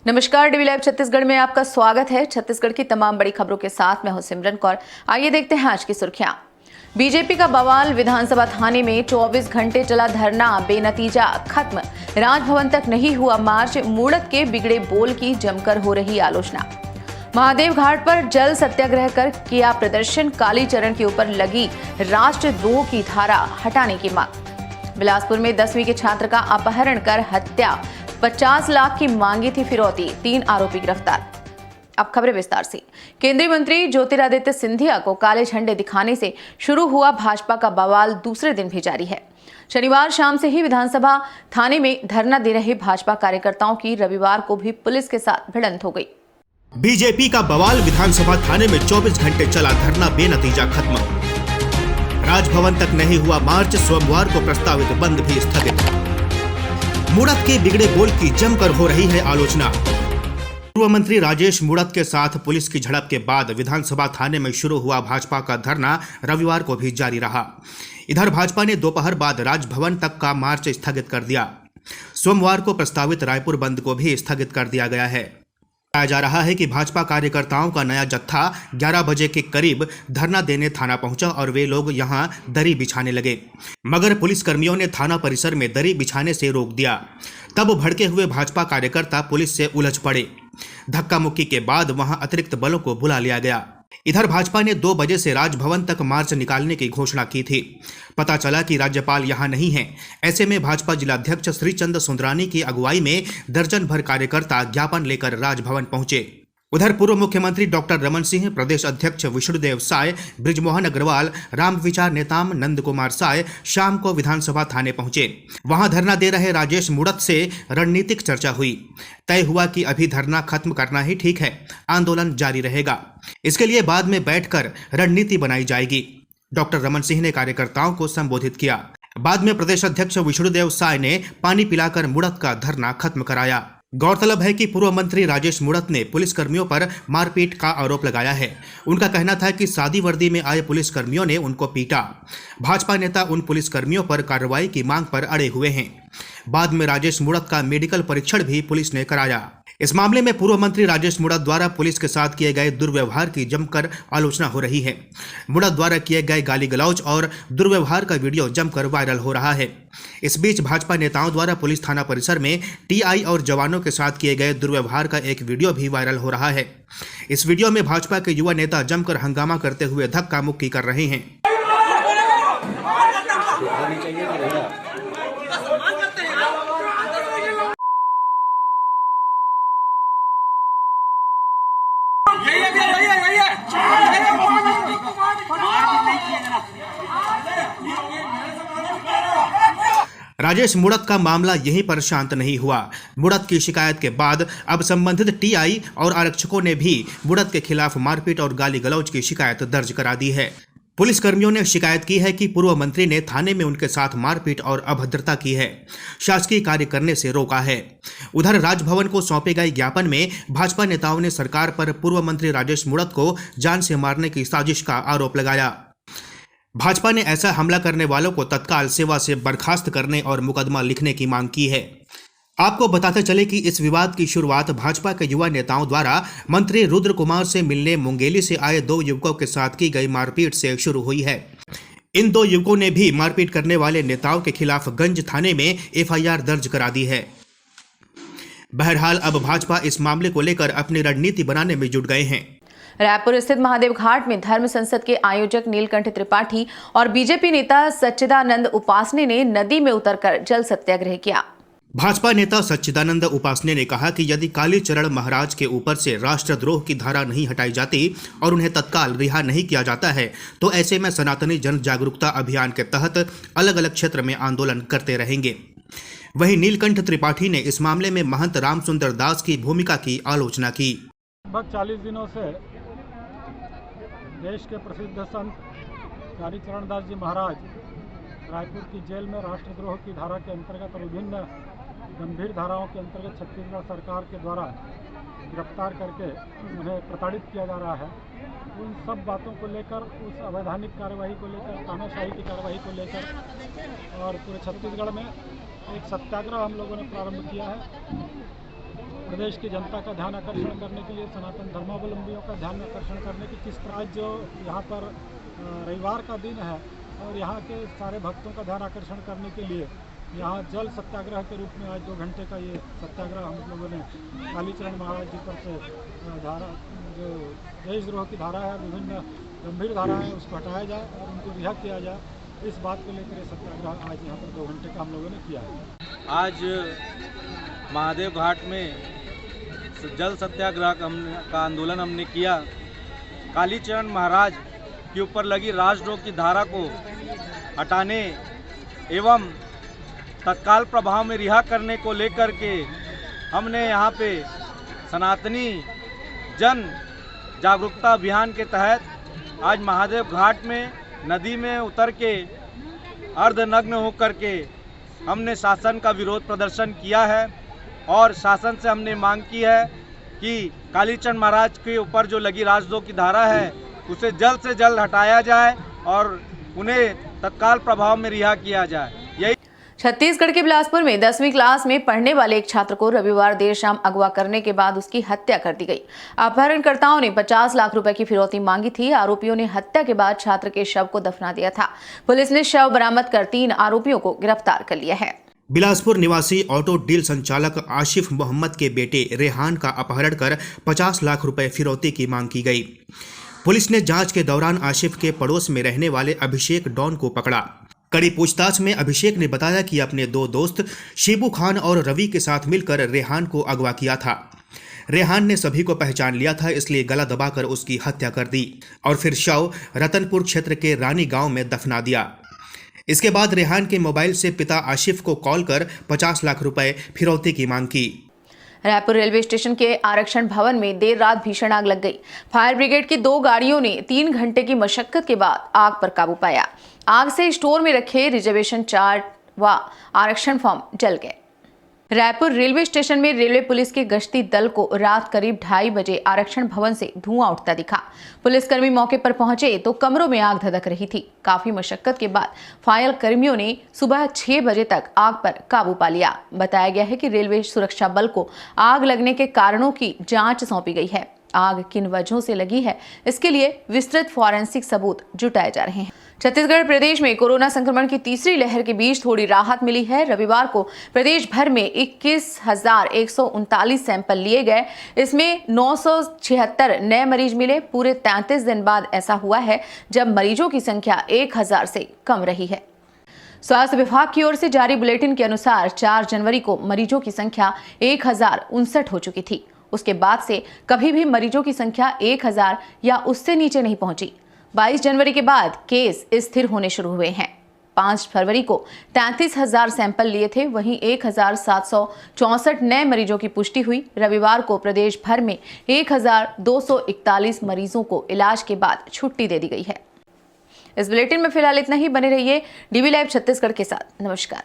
नमस्कार, DV live Chhattisgarh में आपका स्वागत है। छत्तीसगढ़ की तमाम बड़ी खबरों के साथ मैं हूं सिमरन कौर। आइए देखते हैं आज की सुर्खियां। बीजेपी का बवाल, विधानसभा थाने में 24 घंटे चला धरना बेनतीजा खत्म। राजभवन तक नहीं हुआ मार्च, मूड़त के बिगड़े बोल की जमकर हो रही आलोचना। महादेव घाट पर जल सत्याग्रह कर किया प्रदर्शन, कालीचरण के ऊपर लगी राष्ट्रद्रोह की धारा हटाने की मांग। बिलासपुर में 10वीं के छात्र का अपहरण कर हत्या, 50 लाख की मांगी थी फिरौती, 3 आरोपी गिरफ्तार। अब खबरें विस्तार से। केंद्रीय मंत्री ज्योतिरादित्य सिंधिया को काले झंडे दिखाने से शुरू हुआ भाजपा का बवाल दूसरे दिन भी जारी है। शनिवार शाम से ही विधानसभा थाने में धरना दे रहे भाजपा कार्यकर्ताओं की रविवार को भी पुलिस के साथ भिड़ंत हो गई। बीजेपी का बवाल, विधानसभा थाने में 24 घंटे चला धरना बेनतीजा खत्म। राजभवन तक नहीं हुआ मार्च, सोमवार को प्रस्तावित बंद भी स्थगित। मूड़त के बिगड़े बोल की जमकर हो रही है आलोचना। पूर्व मंत्री राजेश मूड़त के साथ पुलिस की झड़प के बाद विधानसभा थाने में शुरू हुआ भाजपा का धरना रविवार को भी जारी रहा। इधर भाजपा ने दोपहर बाद राजभवन तक का मार्च स्थगित कर दिया। सोमवार को प्रस्तावित रायपुर बंद को भी स्थगित कर दिया गया है। बताया जा रहा है कि भाजपा कार्यकर्ताओं का नया जत्था 11 बजे के करीब धरना देने थाना पहुंचा और वे लोग यहां दरी बिछाने लगे, मगर पुलिसकर्मियों ने थाना परिसर में दरी बिछाने से रोक दिया। तब भड़के हुए भाजपा कार्यकर्ता पुलिस से उलझ पड़े। धक्का मुक्की के बाद वहां अतिरिक्त बलों को बुला लिया गया। इधर भाजपा ने 2 बजे से राजभवन तक मार्च निकालने की घोषणा की थी। पता चला कि राज्यपाल यहां नहीं हैं। ऐसे में भाजपा जिलाध्यक्ष श्रीचंद सुंदरानी की अगुवाई में दर्जन भर कार्यकर्ता ज्ञापन लेकर राजभवन पहुंचे। उधर पूर्व मुख्यमंत्री डॉक्टर रमन सिंह, प्रदेश अध्यक्ष विष्णुदेव साय, बृजमोहन अग्रवाल, राम विचार नेताम नंद कुमार साय शाम को विधानसभा थाने पहुंचे। वहां धरना दे रहे राजेश मूड़त से रणनीतिक चर्चा हुई। तय हुआ कि अभी धरना खत्म करना ही ठीक है, आंदोलन जारी रहेगा। इसके लिए बाद में बैठकर रणनीति बनाई जाएगी। डॉक्टर रमन सिंह ने कार्यकर्ताओं को संबोधित किया। बाद में प्रदेश अध्यक्ष विष्णुदेव साय ने पानी पिलाकर मूड़त का धरना खत्म कराया। गौरतलब है कि पूर्व मंत्री राजेश मूड़त ने पुलिसकर्मियों पर मारपीट का आरोप लगाया है। उनका कहना था कि सादी वर्दी में आए पुलिसकर्मियों ने उनको पीटा। भाजपा नेता उन पुलिसकर्मियों पर कार्रवाई की मांग पर अड़े हुए हैं। बाद में राजेश मूड़त का मेडिकल परीक्षण भी पुलिस ने कराया। इस मामले में पूर्व मंत्री राजेश मूड़त द्वारा पुलिस के साथ किए गए दुर्व्यवहार की जमकर आलोचना हो रही है। मूड़त द्वारा किए गए गाली गलौज और दुर्व्यवहार का वीडियो जमकर वायरल हो रहा है। इस बीच भाजपा नेताओं द्वारा पुलिस थाना परिसर में टीआई और जवानों के साथ किए गए दुर्व्यवहार का एक वीडियो भी वायरल हो रहा है। इस वीडियो में भाजपा के युवा नेता जमकर हंगामा करते हुए धक्का मुक्की कर रहे हैं। राजेश मूड़त का मामला यहीं पर शांत नहीं हुआ। मूड़त की शिकायत के बाद अब संबंधित टीआई और आरक्षकों ने भी मूड़त के खिलाफ मारपीट और गाली गलौज की शिकायत दर्ज करा दी है। पुलिसकर्मियों ने शिकायत की है कि पूर्व मंत्री ने थाने में उनके साथ मारपीट और अभद्रता की है, शासकीय कार्य करने से रोका है। उधर राजभवन को सौंपे गए ज्ञापन में भाजपा नेताओं ने सरकार पर पूर्व मंत्री राजेश मूड़त को जान से मारने की साजिश का आरोप लगाया। भाजपा ने ऐसा हमला करने वालों को तत्काल सेवा से बर्खास्त करने और मुकदमा लिखने की मांग की है। आपको बताते चले कि इस विवाद की शुरुआत भाजपा के युवा नेताओं द्वारा मंत्री रुद्र कुमार से मिलने मुंगेली से आए 2 युवकों के साथ की गई मारपीट से शुरू हुई है। इन 2 युवकों ने भी मारपीट करने वाले नेताओं के खिलाफ गंज थाने में एफआईआर दर्ज करा दी है। बहरहाल अब भाजपा इस मामले को लेकर अपनी रणनीति बनाने में जुट गए हैं। रायपुर स्थित महादेव घाट में धर्म संसद के आयोजक नीलकंठ त्रिपाठी और बीजेपी नेता सच्चिदानंद उपासने ने नदी में उतरकर जल सत्याग्रह किया। भाजपा नेता सच्चिदानंद उपासने ने कहा कि यदि कालीचरण महाराज के ऊपर से राष्ट्रद्रोह की धारा नहीं हटाई जाती और उन्हें तत्काल रिहा नहीं किया जाता है तो ऐसे में सनातनी जन जागरूकता अभियान के तहत अलग अलग क्षेत्र में आंदोलन करते रहेंगे। वहीं नीलकंठ त्रिपाठी ने इस मामले में महंत रामसुंदर दास की भूमिका की आलोचना की। लगभग 40 दिनों से देश के प्रसिद्ध संत कालीचरण दास जी महाराज रायपुर की जेल में राष्ट्रद्रोह की धारा के अंतर्गत और विभिन्न गंभीर धाराओं के अंतर्गत छत्तीसगढ़ सरकार के द्वारा गिरफ्तार करके उन्हें प्रताड़ित किया जा रहा है। उन सब बातों को लेकर, उस अवैधानिक कार्रवाई को लेकर, तानाशाही की कार्रवाई को लेकर और पूरे छत्तीसगढ़ में एक सत्याग्रह हम लोगों ने प्रारंभ किया है। प्रदेश की जनता का ध्यान आकर्षण करने के लिए, सनातन धर्मावलंबियों का ध्यान आकर्षण करने की, किस तरह जो यहाँ पर रविवार का दिन है और यहाँ के सारे भक्तों का ध्यान आकर्षण करने के लिए यहाँ जल सत्याग्रह के रूप में आज 2 घंटे का ये सत्याग्रह हम लोगों ने कालीचरण महाराज जी पर से धारा जो देशद्रोह की धारा है, विभिन्न गंभीर धारा है, उसको हटाया जाए और उनको रिहा किया जाए, इस बात को लेकर ये सत्याग्रह आज यहाँ पर 2 घंटे का हम लोगों ने किया है। आज महादेव घाट में जल सत्याग्रह का आंदोलन हमने किया। कालीचरण महाराज के ऊपर लगी राजद्रोह की धारा को हटाने एवं तत्काल प्रभाव में रिहा करने को लेकर के हमने यहाँ पे सनातनी जन जागरूकता अभियान के तहत आज महादेव घाट में नदी में उतर के अर्धनग्न होकर के हमने शासन का विरोध प्रदर्शन किया है और शासन से हमने मांग की है कि कालीचरण महाराज के ऊपर जो लगी राजद्रोह की धारा है उसे जल्द से जल्द हटाया जाए और उन्हें तत्काल प्रभाव में रिहा किया जाए। यही छत्तीसगढ़ के बिलासपुर में 10वीं क्लास में पढ़ने वाले एक छात्र को रविवार देर शाम अगवा करने के बाद उसकी हत्या कर दी गई। अपहरणकर्ताओं ने 50 लाख रुपए की फिरौती मांगी थी। आरोपियों ने हत्या के बाद छात्र के शव को दफना दिया था। पुलिस ने शव बरामद कर 3 आरोपियों को गिरफ्तार कर लिया है। बिलासपुर निवासी ऑटो डील संचालक आशिफ मोहम्मद के बेटे रेहान का अपहरण कर 50 लाख रुपए फिरौती की मांग की गई। पुलिस ने जांच के दौरान आशिफ के पड़ोस में रहने वाले अभिषेक डॉन को पकड़ा। कड़ी पूछताछ में अभिषेक ने बताया कि अपने 2 दोस्त शिबू खान और रवि के साथ मिलकर रेहान को अगवा किया था। रेहान ने सभी को पहचान लिया था, इसलिए गला दबाकर उसकी हत्या कर दी और फिर शव रतनपुर क्षेत्र के रानी गांव में दफना दिया। इसके बाद रेहान के मोबाइल से पिता आशिफ को कॉल कर 50 लाख रुपए फिरौती की मांग की। रायपुर रेलवे स्टेशन के आरक्षण भवन में देर रात भीषण आग लग गई। फायर ब्रिगेड की 2 गाड़ियों ने 3 घंटे की मशक्कत के बाद आग पर काबू पाया। आग से स्टोर में रखे रिजर्वेशन चार्ट व आरक्षण फॉर्म जल गए। रायपुर रेलवे स्टेशन में रेलवे पुलिस के गश्ती दल को रात करीब 2:30 बजे आरक्षण भवन से धुआं उठता दिखा। पुलिसकर्मी मौके पर पहुंचे तो कमरों में आग धधक रही थी। काफी मशक्कत के बाद फायर कर्मियों ने सुबह 6 बजे तक आग पर काबू पा लिया। बताया गया है कि रेलवे सुरक्षा बल को आग लगने के कारणों की जांच सौंपी गई है। आग किन वजहों से लगी है, इसके लिए विस्तृत फॉरेंसिक सबूत जुटाए जा रहे हैं। छत्तीसगढ़ प्रदेश में कोरोना संक्रमण की तीसरी लहर के बीच थोड़ी राहत मिली है। रविवार को प्रदेश भर में 21,139 सैंपल लिए गए। इसमें 976 नए मरीज मिले। पूरे 33 दिन बाद ऐसा हुआ है जब मरीजों की संख्या 1000 से कम रही है। स्वास्थ्य विभाग की ओर से जारी बुलेटिन के अनुसार 4 जनवरी को मरीजों की संख्या 1059 हो चुकी थी। उसके बाद से कभी भी मरीजों की संख्या 1000 या उससे नीचे नहीं पहुंची। 22 जनवरी के बाद केस स्थिर होने शुरू हुए हैं। 5 फरवरी को 33,000 सैंपल लिए थे, वहीं 1,764 नए मरीजों की पुष्टि हुई। रविवार को प्रदेश भर में 1,241 मरीजों को इलाज के बाद छुट्टी दे दी गई है। इस बुलेटिन में फिलहाल इतना ही। बने रहिए डीवी लाइव छत्तीसगढ़ के साथ। नमस्कार।